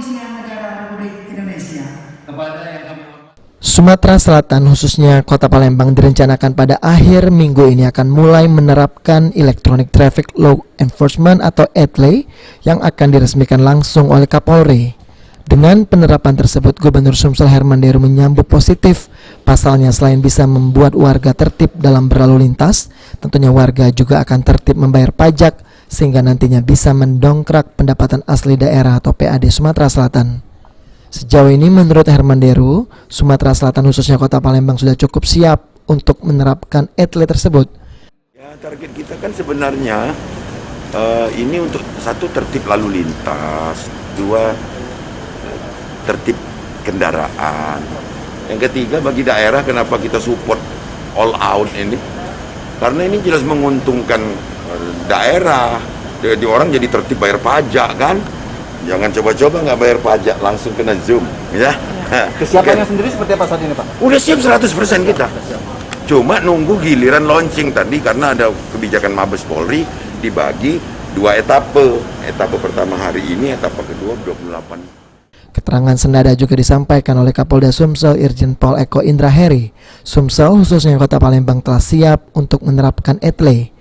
Kepolisian Negara Republik Indonesia. Kepada yang kami Sumatera Selatan, khususnya Kota Palembang, direncanakan pada akhir minggu ini akan mulai menerapkan Electronic Traffic Law Enforcement atau ETLE yang akan diresmikan langsung oleh Kapolri. Dengan penerapan tersebut, Gubernur Sumsel Herman Deru menyambut positif. Pasalnya, selain bisa membuat warga tertib dalam berlalu lintas, tentunya warga juga akan tertib membayar pajak sehingga nantinya bisa mendongkrak pendapatan asli daerah atau PAD Sumatera Selatan. Sejauh ini menurut Herman Deru, Sumatera Selatan khususnya Kota Palembang sudah cukup siap untuk menerapkan ETLE tersebut. Ya, target kita kan sebenarnya ini untuk satu tertib lalu lintas, dua tertib kendaraan. Yang ketiga bagi daerah kenapa kita support all out ini? Karena ini jelas menguntungkan daerah. Jadi orang jadi tertib bayar pajak kan? Jangan coba-coba nggak bayar pajak langsung kena zoom, ya. Kesiapannya sendiri seperti apa saat ini, Pak? Udah siap 100% kita. Cuma nunggu giliran launching tadi karena ada kebijakan Mabes Polri dibagi 2 etape. Etape pertama hari ini, etape kedua 28. Keterangan senada juga disampaikan oleh Kapolda Sumsel Irjen Pol Eko Indra Heri. Sumsel khususnya Kota Palembang telah siap untuk menerapkan ETLE.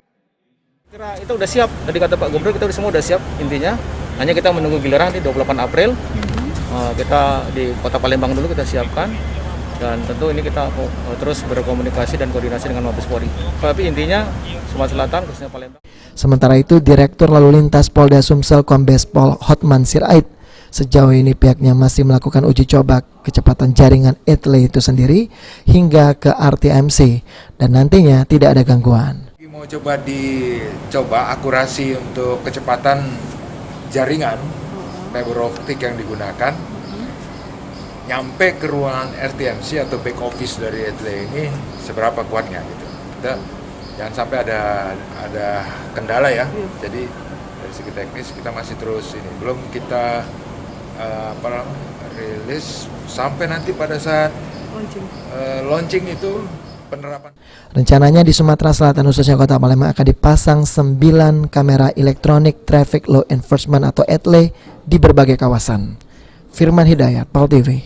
Kira itu udah siap, tadi kata Pak Gubernur kita semua udah siap intinya. Hanya kita menunggu giliran di 28 April. Kita di Kota Palembang dulu kita siapkan. Dan tentu ini kita terus berkomunikasi dan koordinasi dengan Mabes Polri. Tapi intinya Sumatera Selatan khususnya Palembang. Sementara itu, Direktur Lalu Lintas Polda Sumsel Kombes Pol Hotman Sirait sejauh ini pihaknya masih melakukan uji coba kecepatan jaringan ETLE itu sendiri hingga ke RTMC dan nantinya tidak ada gangguan. Mau dicoba akurasi untuk kecepatan jaringan fiber optik yang digunakan nyampe ke ruangan RTMC atau back office dari ETLE ini seberapa kuatnya gitu. Kita jangan sampai ada kendala ya. Jadi dari segi teknis kita masih terus ini belum kita rilis sampai nanti pada saat launching itu penerapan. Rencananya di Sumatera Selatan khususnya Kota Palembang akan dipasang 9 kamera Electronic Traffic Law Enforcement atau ETLE di berbagai kawasan. Firman Hidayat, PAL TV.